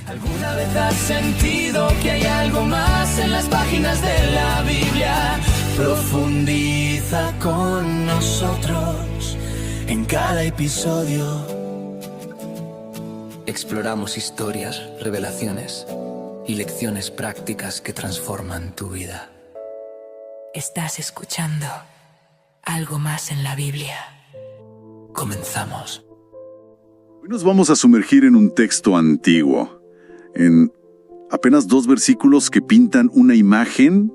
¿Alguna vez has sentido que hay algo más en las páginas de la Biblia? Profundiza con nosotros en cada episodio. Exploramos historias, revelaciones y lecciones prácticas que transforman tu vida. Estás escuchando Algo Más en la Biblia. Comenzamos. Hoy nos vamos a sumergir en un texto antiguo, en apenas 2 versículos que pintan una imagen,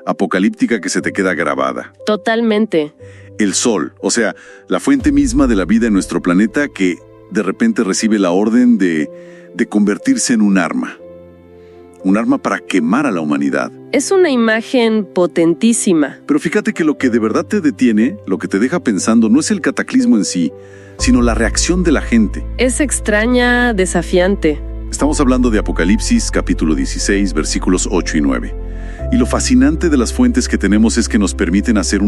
apocalíptica que se te queda grabada. Totalmente. El sol, o sea, la fuente misma de la vida en nuestro planeta que de repente recibe la orden de convertirse en un arma para quemar a la humanidad. Es una imagen potentísima. Pero fíjate que lo que de verdad te detiene, lo que te deja pensando, no es el cataclismo en sí, sino la reacción de la gente. Es extraña, desafiante. Estamos hablando de Apocalipsis, capítulo 16, versículos 8 y 9. Y lo fascinante de las fuentes que tenemos es que nos permiten hacer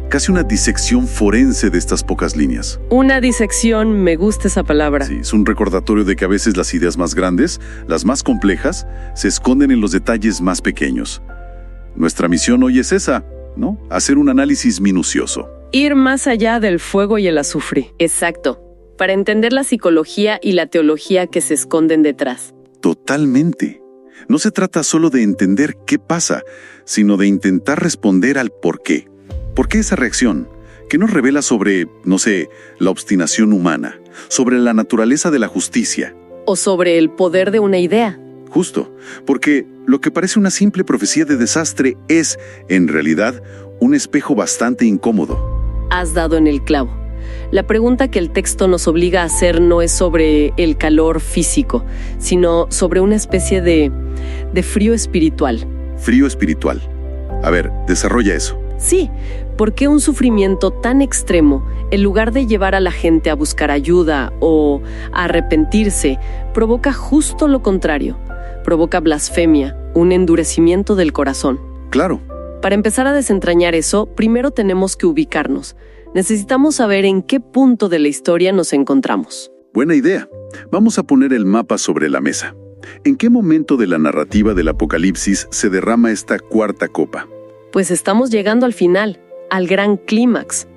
casi una disección forense de estas pocas líneas. Una disección, me gusta esa palabra. Sí, es un recordatorio de que a veces las ideas más grandes, las más complejas, se esconden en los detalles más pequeños. Nuestra misión hoy es esa, ¿no? Hacer un análisis minucioso. Ir más allá del fuego y el azufre. Exacto. Para entender la psicología y la teología que se esconden detrás. Totalmente. No se trata solo de entender qué pasa, sino de intentar responder al por qué. ¿Por qué esa reacción? ¿Qué nos revela sobre, la obstinación humana? ¿Sobre la naturaleza de la justicia? O sobre el poder de una idea. Justo, porque lo que parece una simple profecía de desastre es, en realidad, un espejo bastante incómodo. Has dado en el clavo. La pregunta que el texto nos obliga a hacer no es sobre el calor físico, sino sobre una especie de frío espiritual. Frío espiritual. A ver, desarrolla eso. Sí, ¿por qué un sufrimiento tan extremo, en lugar de llevar a la gente a buscar ayuda o a arrepentirse, provoca justo lo contrario? Provoca blasfemia, un endurecimiento del corazón. Claro. Para empezar a desentrañar eso, primero tenemos que ubicarnos. Necesitamos saber en qué punto de la historia nos encontramos. Buena idea. Vamos a poner el mapa sobre la mesa. ¿En qué momento de la narrativa del Apocalipsis se derrama esta cuarta copa? Pues estamos llegando al final, al gran clímax.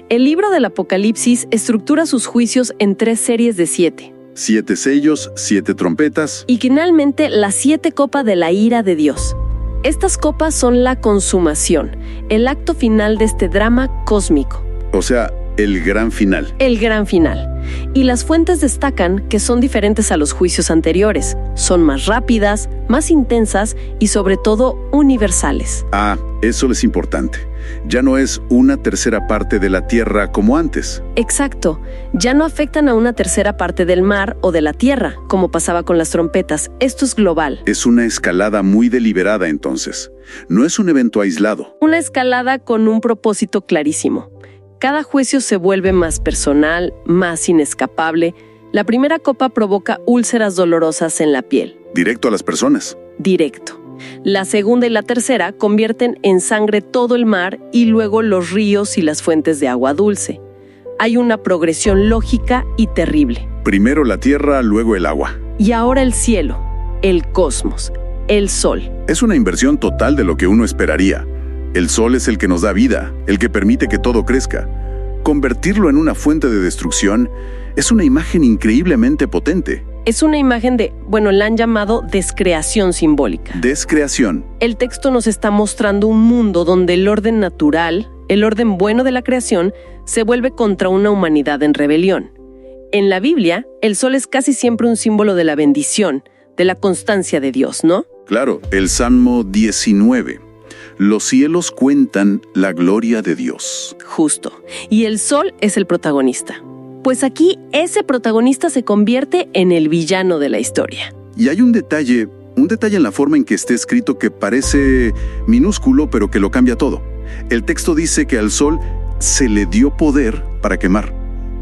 El libro del Apocalipsis estructura sus juicios en 3 series de 7. 7 sellos, 7 trompetas. Y finalmente, las 7 copas de la ira de Dios. Estas copas son la consumación, el acto final de este drama cósmico. O sea, el gran final. El gran final. Y las fuentes destacan que son diferentes a los juicios anteriores. Son más rápidas, más intensas y sobre todo universales. Ah, eso es importante. Ya no es una tercera parte de la tierra como antes. Exacto. Ya no afectan a una tercera parte del mar o de la tierra, como pasaba con las trompetas. Esto es global. Es una escalada muy deliberada entonces. No es un evento aislado. Una escalada con un propósito clarísimo. Cada juicio se vuelve más personal, más inescapable. La primera copa provoca úlceras dolorosas en la piel. Directo a las personas. Directo. La segunda y la tercera convierten en sangre todo el mar y luego los ríos y las fuentes de agua dulce. Hay una progresión lógica y terrible. Primero la tierra, luego el agua. Y ahora el cielo, el cosmos, el sol. Es una inversión total de lo que uno esperaría. El sol es el que nos da vida, el que permite que todo crezca. Convertirlo en una fuente de destrucción es una imagen increíblemente potente. Es una imagen la han llamado descreación simbólica. Descreación. El texto nos está mostrando un mundo donde el orden natural, el orden bueno de la creación, se vuelve contra una humanidad en rebelión. En la Biblia, el sol es casi siempre un símbolo de la bendición, de la constancia de Dios, ¿no? Claro, el Salmo 19. Los cielos cuentan la gloria de Dios. Justo. Y el sol es el protagonista. Pues aquí ese protagonista se convierte en el villano de la historia. Y hay un detalle en la forma en que está escrito que parece minúsculo, pero que lo cambia todo. El texto dice que al sol se le dio poder para quemar.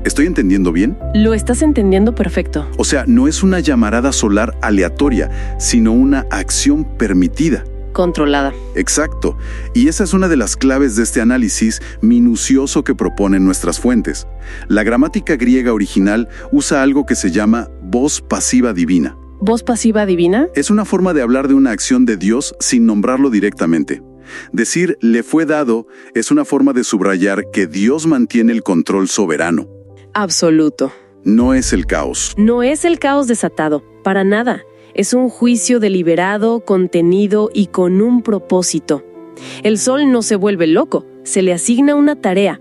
¿Estoy entendiendo bien? Lo estás entendiendo perfecto. O sea, no es una llamarada solar aleatoria, sino una acción permitida. Controlada. Exacto. Y esa es una de las claves de este análisis minucioso que proponen nuestras fuentes. La gramática griega original usa algo que se llama voz pasiva divina. ¿Voz pasiva divina? Es una forma de hablar de una acción de Dios sin nombrarlo directamente. Decir "le fue dado" es una forma de subrayar que Dios mantiene el control soberano. Absoluto. No es el caos. No es el caos desatado, para nada. Es un juicio deliberado, contenido y con un propósito. El sol no se vuelve loco, se le asigna una tarea.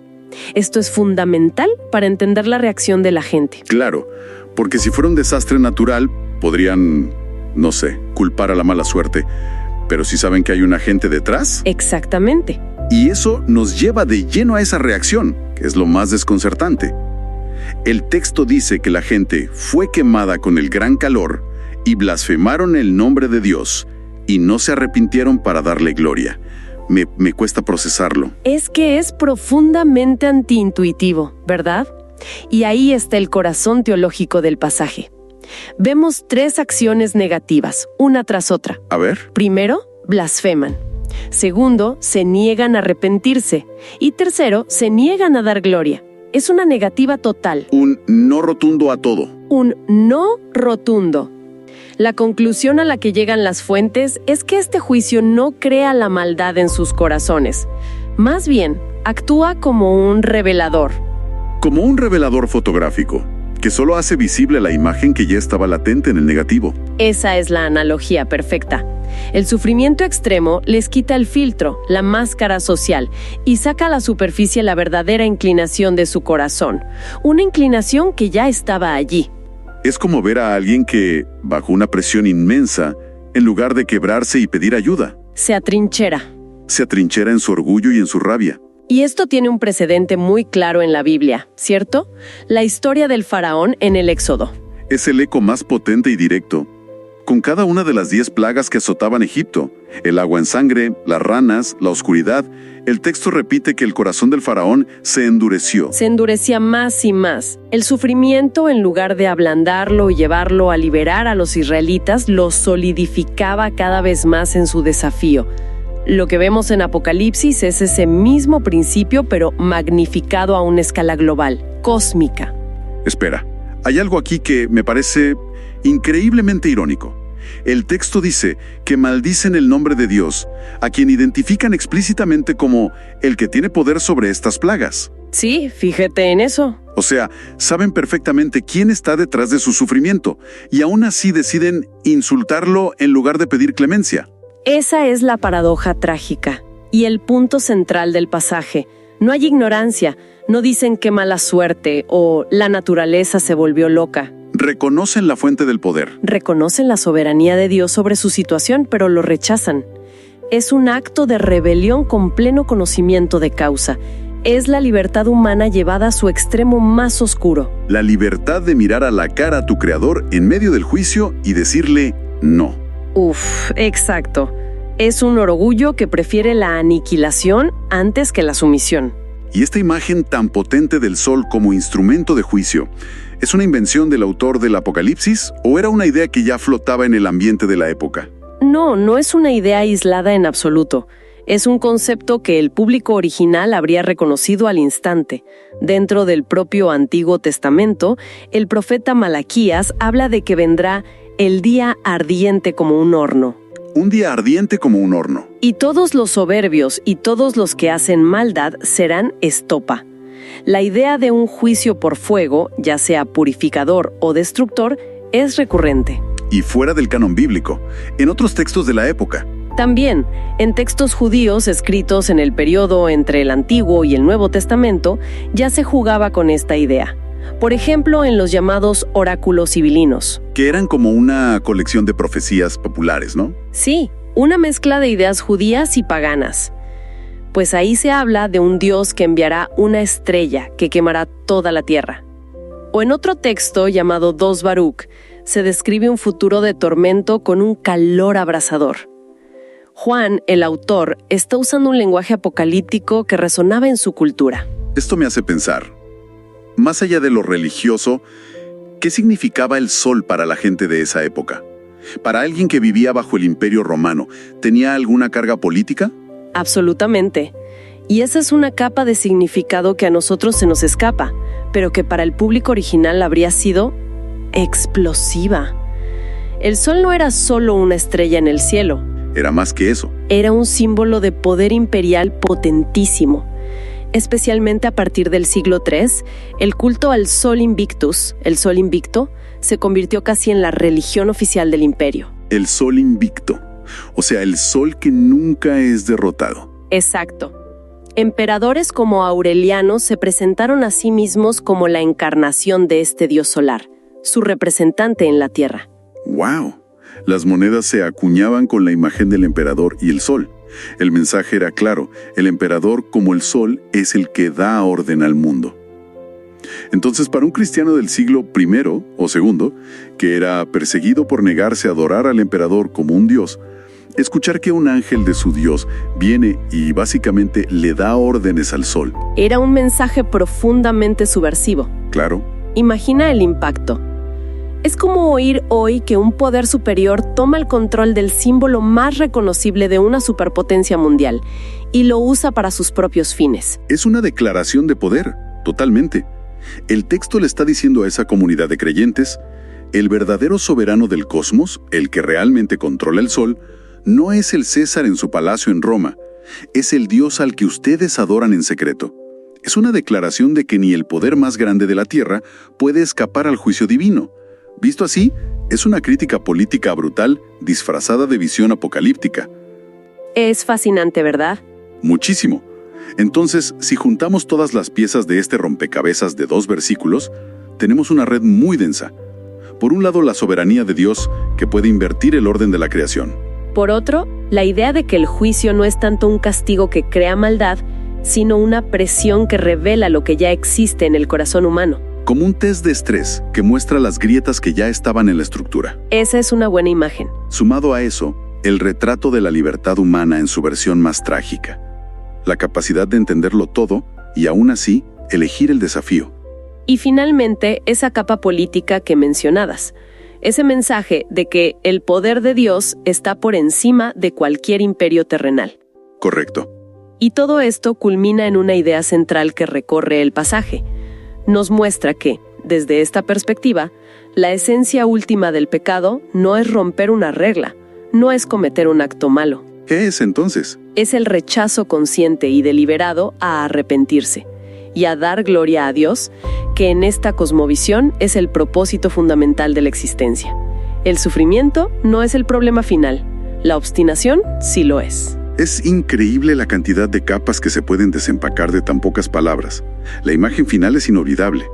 Esto es fundamental para entender la reacción de la gente. Claro, porque si fuera un desastre natural, podrían, no sé, culpar a la mala suerte. Pero si saben que hay un agente detrás. Exactamente. Y eso nos lleva de lleno a esa reacción, que es lo más desconcertante. El texto dice que la gente fue quemada con el gran calor y blasfemaron el nombre de Dios y no se arrepintieron para darle gloria. Me cuesta procesarlo. Es que es profundamente antiintuitivo, ¿verdad? Y ahí está el corazón teológico del pasaje. Vemos 3 acciones negativas, una tras otra. A ver. Primero, blasfeman. Segundo, se niegan a arrepentirse. Y tercero, se niegan a dar gloria. Es una negativa total. Un no rotundo a todo. Un no rotundo. La conclusión a la que llegan las fuentes es que este juicio no crea la maldad en sus corazones. Más bien, actúa como un revelador. Como un revelador fotográfico, que solo hace visible la imagen que ya estaba latente en el negativo. Esa es la analogía perfecta. El sufrimiento extremo les quita el filtro, la máscara social, y saca a la superficie la verdadera inclinación de su corazón. Una inclinación que ya estaba allí. Es como ver a alguien que, bajo una presión inmensa, en lugar de quebrarse y pedir ayuda, Se atrinchera. se atrinchera en su orgullo y en su rabia. Y esto tiene un precedente muy claro en la Biblia, ¿cierto? La historia del faraón en el Éxodo. Es el eco más potente y directo. Con cada una de las 10 plagas que azotaban Egipto, el agua en sangre, las ranas, la oscuridad, el texto repite que el corazón del faraón se endureció. Se endurecía más y más. El sufrimiento, en lugar de ablandarlo y llevarlo a liberar a los israelitas, lo solidificaba cada vez más en su desafío. Lo que vemos en Apocalipsis es ese mismo principio, pero magnificado a una escala global, cósmica. Espera, hay algo aquí que me parece increíblemente irónico. El texto dice que maldicen el nombre de Dios, a quien identifican explícitamente como el que tiene poder sobre estas plagas. Sí, fíjate en eso. O sea, saben perfectamente quién está detrás de su sufrimiento, y aún así deciden insultarlo en lugar de pedir clemencia. Esa es la paradoja trágica y el punto central del pasaje. No hay ignorancia, no dicen qué mala suerte o la naturaleza se volvió loca. Reconocen la fuente del poder. Reconocen la soberanía de Dios sobre su situación, pero lo rechazan. Es un acto de rebelión con pleno conocimiento de causa. Es la libertad humana llevada a su extremo más oscuro. La libertad de mirar a la cara a tu creador en medio del juicio y decirle no. Exacto. Es un orgullo que prefiere la aniquilación antes que la sumisión. Y esta imagen tan potente del sol como instrumento de juicio, ¿es una invención del autor del Apocalipsis o era una idea que ya flotaba en el ambiente de la época? No es una idea aislada en absoluto. Es un concepto que el público original habría reconocido al instante. Dentro del propio Antiguo Testamento, el profeta Malaquías habla de que vendrá el día ardiente como un horno. Un día ardiente como un horno. Y todos los soberbios y todos los que hacen maldad serán estopa. La idea de un juicio por fuego, ya sea purificador o destructor, es recurrente. Y fuera del canon bíblico, en otros textos de la época. También, en textos judíos escritos en el periodo entre el Antiguo y el Nuevo Testamento, ya se jugaba con esta idea. Por ejemplo, en los llamados oráculos sibilinos. Que eran como una colección de profecías populares, ¿no? Sí, una mezcla de ideas judías y paganas. Pues ahí se habla de un Dios que enviará una estrella que quemará toda la tierra. O en otro texto llamado 2 Baruch, se describe un futuro de tormento con un calor abrasador. Juan, el autor, está usando un lenguaje apocalíptico que resonaba en su cultura. Esto me hace pensar, más allá de lo religioso, ¿qué significaba el sol para la gente de esa época? Para alguien que vivía bajo el Imperio Romano, ¿tenía alguna carga política? Absolutamente. Y esa es una capa de significado que a nosotros se nos escapa, pero que para el público original habría sido explosiva. El sol no era solo una estrella en el cielo. Era más que eso. Era un símbolo de poder imperial potentísimo. Especialmente a partir del siglo III, el culto al Sol Invictus, el Sol Invicto, se convirtió casi en la religión oficial del imperio. El sol invicto, o sea, el sol que nunca es derrotado. Exacto. Emperadores como Aureliano se presentaron a sí mismos como la encarnación de este dios solar, su representante en la tierra. ¡Wow! Las monedas se acuñaban con la imagen del emperador y el sol. El mensaje era claro: el emperador, como el sol, es el que da orden al mundo. Entonces, para un cristiano del siglo I o II, que era perseguido por negarse a adorar al emperador como un dios, escuchar que un ángel de su Dios viene y básicamente le da órdenes al sol. Era un mensaje profundamente subversivo. Claro. Imagina el impacto. Es como oír hoy que un poder superior toma el control del símbolo más reconocible de una superpotencia mundial y lo usa para sus propios fines. Es una declaración de poder, totalmente. El texto le está diciendo a esa comunidad de creyentes: el verdadero soberano del cosmos, el que realmente controla el sol, no es el César en su palacio en Roma, es el Dios al que ustedes adoran en secreto. Es una declaración de que ni el poder más grande de la tierra puede escapar al juicio divino. Visto así, es una crítica política brutal disfrazada de visión apocalíptica. Es fascinante, ¿verdad? Muchísimo. Entonces, si juntamos todas las piezas de este rompecabezas de 2 versículos, tenemos una red muy densa. Por un lado, la soberanía de Dios, que puede invertir el orden de la creación. Por otro, la idea de que el juicio no es tanto un castigo que crea maldad, sino una presión que revela lo que ya existe en el corazón humano. Como un test de estrés que muestra las grietas que ya estaban en la estructura. Esa es una buena imagen. Sumado a eso, el retrato de la libertad humana en su versión más trágica. La capacidad de entenderlo todo y aún así elegir el desafío. Y finalmente, esa capa política que mencionabas. Ese mensaje de que el poder de Dios está por encima de cualquier imperio terrenal. Correcto. Y todo esto culmina en una idea central que recorre el pasaje. Nos muestra que, desde esta perspectiva, la esencia última del pecado no es romper una regla, no es cometer un acto malo. ¿Qué es entonces? Es el rechazo consciente y deliberado a arrepentirse y a dar gloria a Dios, que en esta cosmovisión es el propósito fundamental de la existencia. El sufrimiento no es el problema final, la obstinación sí lo es. Es increíble la cantidad de capas que se pueden desempacar de tan pocas palabras. La imagen final es inolvidable.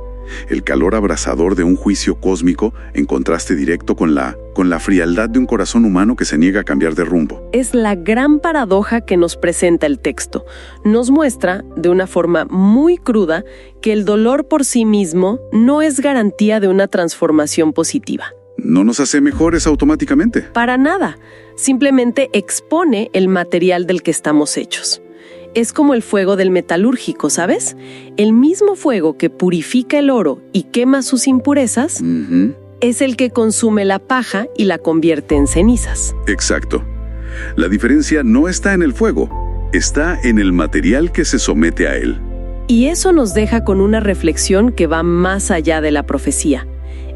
El calor abrasador de un juicio cósmico en contraste directo con la frialdad de un corazón humano que se niega a cambiar de rumbo. Es la gran paradoja que nos presenta el texto. Nos muestra, de una forma muy cruda, que el dolor por sí mismo no es garantía de una transformación positiva. No nos hace mejores automáticamente. Para nada. Simplemente expone el material del que estamos hechos. Es como el fuego del metalúrgico, ¿sabes? El mismo fuego que purifica el oro y quema sus impurezas, es el que consume la paja y la convierte en cenizas. Exacto. La diferencia no está en el fuego, está en el material que se somete a él. Y eso nos deja con una reflexión que va más allá de la profecía.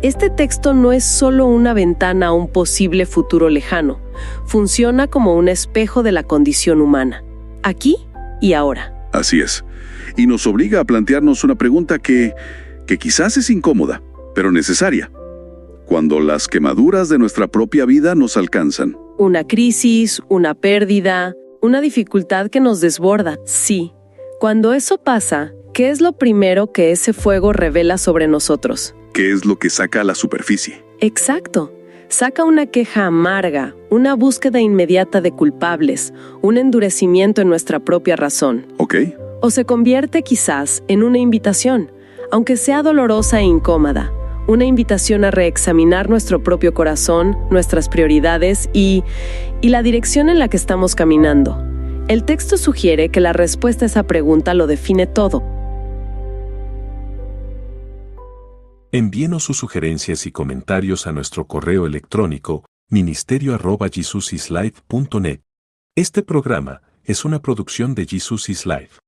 Este texto no es solo una ventana a un posible futuro lejano. Funciona como un espejo de la condición humana. Aquí y ahora. Así es. Y nos obliga a plantearnos una pregunta que quizás es incómoda, pero necesaria. Cuando las quemaduras de nuestra propia vida nos alcanzan. Una crisis, una pérdida, una dificultad que nos desborda, sí. Cuando eso pasa, ¿qué es lo primero que ese fuego revela sobre nosotros? ¿Qué es lo que saca a la superficie? Exacto. Saca una queja amarga, una búsqueda inmediata de culpables, un endurecimiento en nuestra propia razón. ¿Ok? O se convierte quizás en una invitación, aunque sea dolorosa e incómoda, una invitación a reexaminar nuestro propio corazón, nuestras prioridades y la dirección en la que estamos caminando. El texto sugiere que la respuesta a esa pregunta lo define todo. Envíenos sus sugerencias y comentarios a nuestro correo electrónico ministerio@jesusislife.net. Este programa es una producción de Jesus is Life.